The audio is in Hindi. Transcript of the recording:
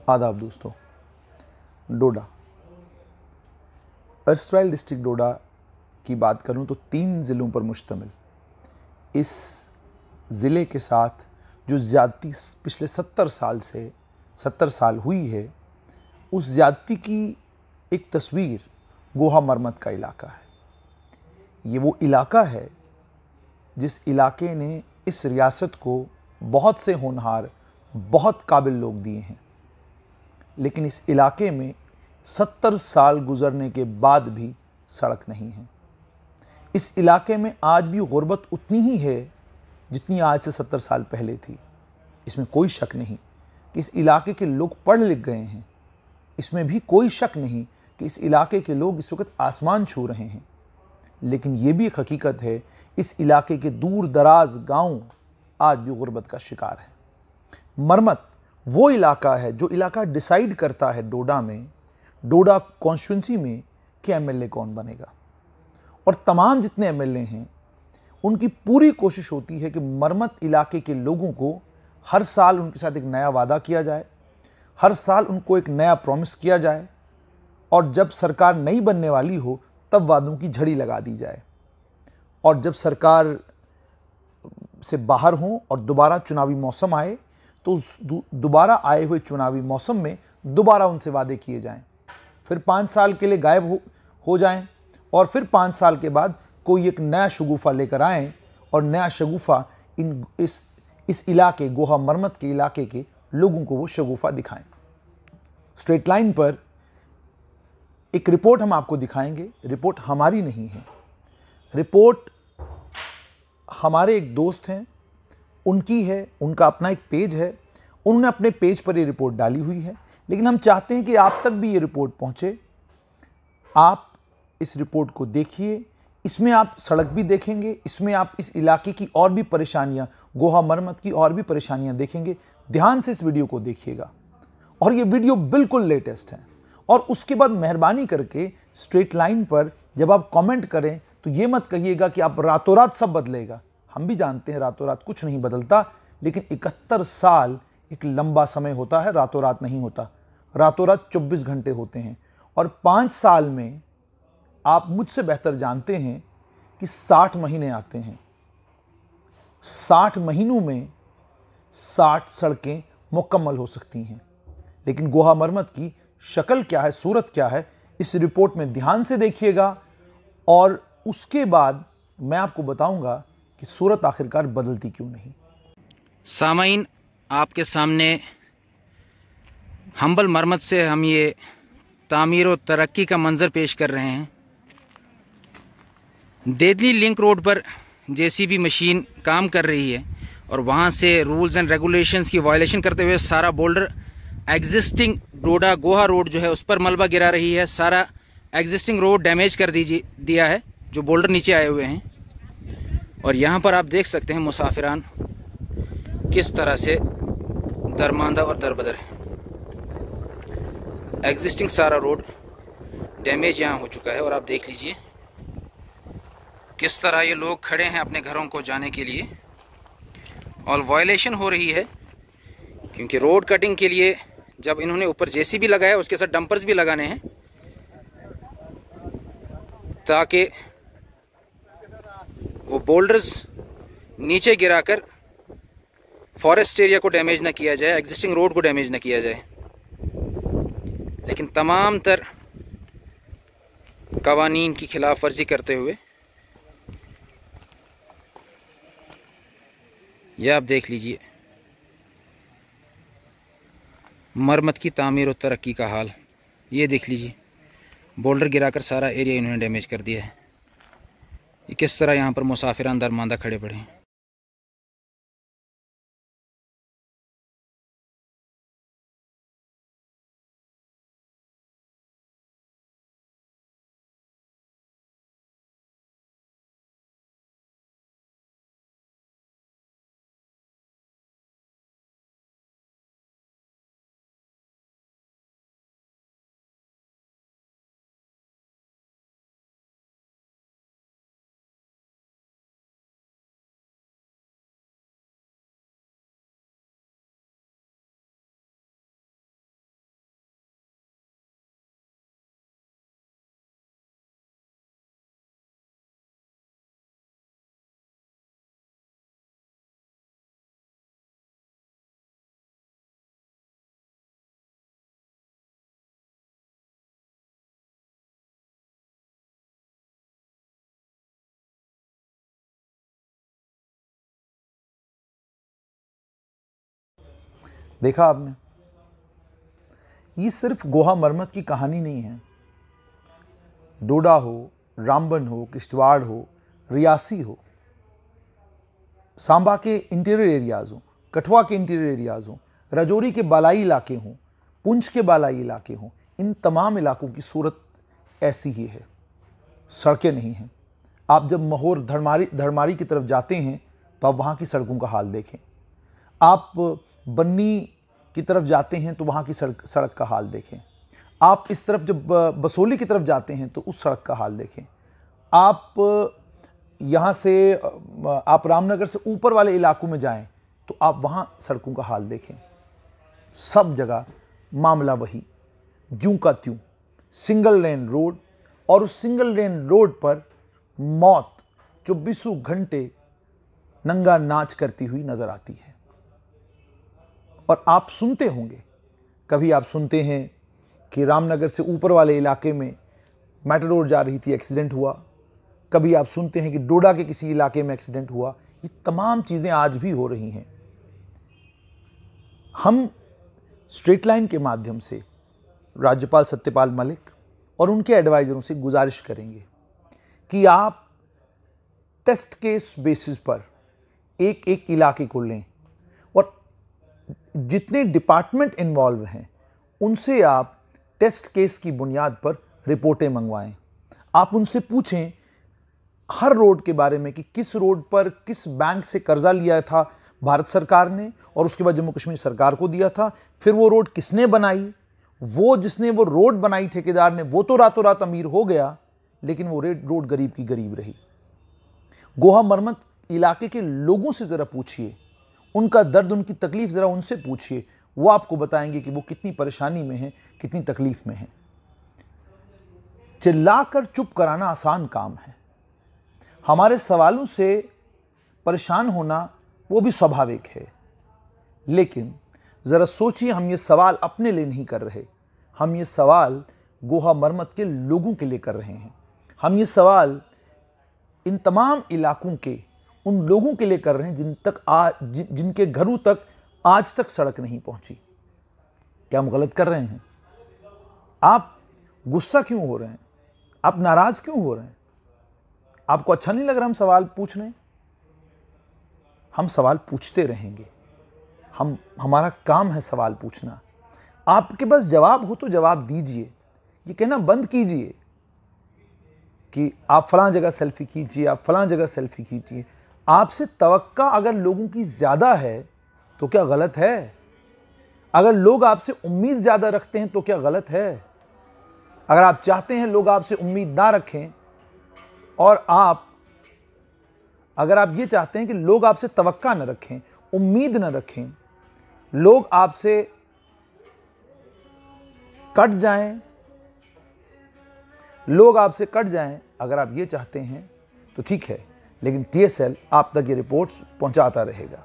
आदाब दोस्तों। डोडा, अर्स्टवाइल डिस्ट्रिक्ट डोडा की बात करूं तो 3 ज़िलों पर मुश्तमिल इस ज़िले के साथ जो ज़्यादती पिछले 70 साल हुई है, उस ज़्यादती की एक तस्वीर गोहा मरमत का इलाका है। ये वो इलाका है जिस इलाके ने इस रियासत को बहुत से होनहार, बहुत काबिल लोग दिए हैं, लेकिन इस इलाके में 70 साल गुजरने के बाद भी सड़क नहीं है। इस इलाके में आज भी गुर्बत उतनी ही है जितनी आज से 70 साल पहले थी। इसमें कोई शक नहीं कि इस इलाके के लोग पढ़ लिख गए हैं। इसमें भी कोई शक नहीं कि इस इलाके के लोग इस वक्त आसमान छू रहे हैं। लेकिन ये भी एक हकीकत है, इस इलाके के दूर दराज गांव आज भी गुर्बत का शिकार है। मरमत वो इलाका है जो इलाका डिसाइड करता है डोडा में, डोडा कॉन्स्टिट्यूंसी में, कि एमएलए कौन बनेगा। और तमाम जितने एमएलए हैं उनकी पूरी कोशिश होती है कि मरमत इलाके के लोगों को हर साल उनके साथ एक नया वादा किया जाए, हर साल उनको एक नया प्रॉमिस किया जाए, और जब सरकार नई बनने वाली हो तब वादों की झड़ी लगा दी जाए। और जब सरकार से बाहर हों और दोबारा चुनावी मौसम आए तो उस दोबारा आए हुए चुनावी मौसम में दोबारा उनसे वादे किए जाएं, फिर 5 साल के लिए गायब हो जाएं, और फिर 5 साल के बाद कोई एक नया शगुफा लेकर आएं और नया शगुफा इस इलाके, गोहा मरमत के इलाके के लोगों को वो शगुफा दिखाएं। स्ट्रेट लाइन पर एक रिपोर्ट हम आपको दिखाएंगे। रिपोर्ट हमारी नहीं है, रिपोर्ट हमारे एक दोस्त हैं, उनकी है। उनका अपना एक पेज है, उन्होंने अपने पेज पर ये रिपोर्ट डाली हुई है। लेकिन हम चाहते हैं कि आप तक भी ये रिपोर्ट पहुंचे। आप इस रिपोर्ट को देखिए, इसमें आप सड़क भी देखेंगे, इसमें आप इस इलाके की और भी परेशानियां, गोहा मरमत की और भी परेशानियां देखेंगे। ध्यान से इस वीडियो को देखिएगा, और ये वीडियो बिल्कुल लेटेस्ट है। और उसके बाद मेहरबानी करके स्ट्रेट लाइन पर जब आप कमेंट करें तो ये मत कहिएगा कि आप रातों रात सब बदलेगा। हम भी जानते हैं रातों रात कुछ नहीं बदलता, लेकिन 71 साल एक लंबा समय होता है, रातों रात नहीं होता। रातों रात 24 घंटे होते हैं। और 5 साल में आप मुझसे बेहतर जानते हैं कि 60 महीने आते हैं। 60 महीनों में 60 सड़कें मुकम्मल हो सकती हैं। लेकिन गोहा मरमत की शक्ल क्या है, सूरत क्या है, इस रिपोर्ट में ध्यान से देखिएगा, और उसके बाद मैं आपको बताऊंगा कि सूरत आखिरकार बदलती क्यों नहीं। सामाइन, आपके सामने हम्बल मरमत से हम ये तामीर और तरक्की का मंजर पेश कर रहे हैं। देदली लिंक रोड पर जेसीबी मशीन काम कर रही है, और वहाँ से रूल्स एंड रेगुलेशंस की वायलेशन करते हुए सारा बोल्डर एग्जिस्टिंग डोडा गोहा रोड जो है उस पर मलबा गिरा रही है। सारा एग्जिस्टिंग रोड डैमेज कर दिया है, जो बोल्डर नीचे आए हुए हैं। और यहाँ पर आप देख सकते हैं मुसाफिरान किस तरह से दरमांदा और दरबदर है। एग्जिस्टिंग सारा रोड डैमेज यहाँ हो चुका है, और आप देख लीजिए किस तरह ये लोग खड़े हैं अपने घरों को जाने के लिए। और वायलेशन हो रही है क्योंकि रोड कटिंग के लिए जब इन्होंने ऊपर जेसीबी लगाया, उसके साथ डंपर्स भी लगाने हैं ताकि वो बोल्डर्स नीचे गिराकर फॉरेस्ट एरिया को डैमेज ना किया जाए, एग्जिस्टिंग रोड को डैमेज ना किया जाए। लेकिन तमाम तर कवानीन की खिलाफ वर्जी करते हुए यह आप देख लीजिए मरमत की तामीर और तरक्की का हाल। ये देख लीजिए, बोल्डर गिराकर सारा एरिया इन्होंने डैमेज कर दिया है। ये किस तरह यहाँ पर मुसाफिरान दरमांदा खड़े पड़े हैं। देखा आपने, ये सिर्फ गोहा मरम्मत की कहानी नहीं है। डोडा हो, रामबन हो, किश्तवाड़ हो, रियासी हो, सांबा के इंटीरियर एरियाज हो, कठुआ के इंटीरियर एरियाज हो, राजौरी के बालाई इलाके हों, पुंछ के बालाई इलाके हों, इन तमाम इलाकों की सूरत ऐसी ही है। सड़कें नहीं हैं। आप जब महोर धड़मारी की तरफ जाते हैं तो आप वहाँ की सड़कों का हाल देखें। आप बन्नी की तरफ जाते हैं तो वहाँ की सड़क का हाल देखें। आप इस तरफ जब बसोली की तरफ जाते हैं तो उस सड़क का हाल देखें। आप यहाँ से आप रामनगर से ऊपर वाले इलाकों में जाएं तो आप वहाँ सड़कों का हाल देखें। सब जगह मामला वही, ज्यों का त्यों, सिंगल लेन रोड, और उस सिंगल लेन रोड पर मौत 24 घंटे नंगा नाच करती हुई नजर आती है। और आप सुनते होंगे, कभी आप सुनते हैं कि रामनगर से ऊपर वाले इलाके में मेट्रोडोर जा रही थी, एक्सीडेंट हुआ। कभी आप सुनते हैं कि डोडा के किसी इलाके में एक्सीडेंट हुआ। ये तमाम चीज़ें आज भी हो रही हैं। हम स्ट्रेट लाइन के माध्यम से राज्यपाल सत्यपाल मलिक और उनके एडवाइजरों से गुजारिश करेंगे कि आप टेस्ट केस बेसिस पर एक एक इलाके को लें और जितने डिपार्टमेंट इन्वॉल्व हैं उनसे आप टेस्ट केस की बुनियाद पर रिपोर्टें मंगवाएं। आप उनसे पूछें हर रोड के बारे में कि किस रोड पर किस बैंक से कर्जा लिया था भारत सरकार ने और उसके बाद जम्मू कश्मीर सरकार को दिया था, फिर वो रोड किसने बनाई। वो जिसने वो रोड बनाई ठेकेदार ने, वो तो रातों रात अमीर हो गया, लेकिन वो रोड गरीब की गरीब रही। गोहा मरम्मत इलाके के लोगों से जरा पूछिए, उनका दर्द, उनकी तकलीफ जरा उनसे पूछिए। वो आपको बताएंगे कि वो कितनी परेशानी में हैं, कितनी तकलीफ में हैं। चिल्लाकर चुप कराना आसान काम है। हमारे सवालों से परेशान होना वो भी स्वाभाविक है, लेकिन जरा सोचिए, हम ये सवाल अपने लिए नहीं कर रहे, हम ये सवाल गोहा मरम्मत के लोगों के लिए कर रहे हैं। हम ये सवाल इन तमाम इलाकों के उन लोगों के लिए कर रहे हैं जिनके घरों तक आज तक सड़क नहीं पहुंची। क्या हम गलत कर रहे हैं? आप गुस्सा क्यों हो रहे हैं? आप नाराज क्यों हो रहे हैं? आपको अच्छा नहीं लग रहा हम सवाल पूछ रहे हैं? हम सवाल पूछते रहेंगे। हमारा काम है सवाल पूछना। आपके पास जवाब हो तो जवाब दीजिए। ये कहना बंद कीजिए कि आप फलां जगह सेल्फी खींचिए, आप फलां जगह सेल्फी खींचिए। आपसे तवक्का अगर लोगों की ज्यादा है तो क्या गलत है? अगर लोग आपसे उम्मीद ज्यादा रखते हैं तो क्या गलत है? अगर आप चाहते हैं लोग आपसे उम्मीद ना रखें, और अगर आप ये चाहते हैं कि लोग आपसे तवक्का न रखें, उम्मीद न रखें, लोग आपसे कट जाएं, अगर आप ये चाहते हैं तो ठीक है, लेकिन TSL आप तक ये रिपोर्ट्स पहुंचाता रहेगा।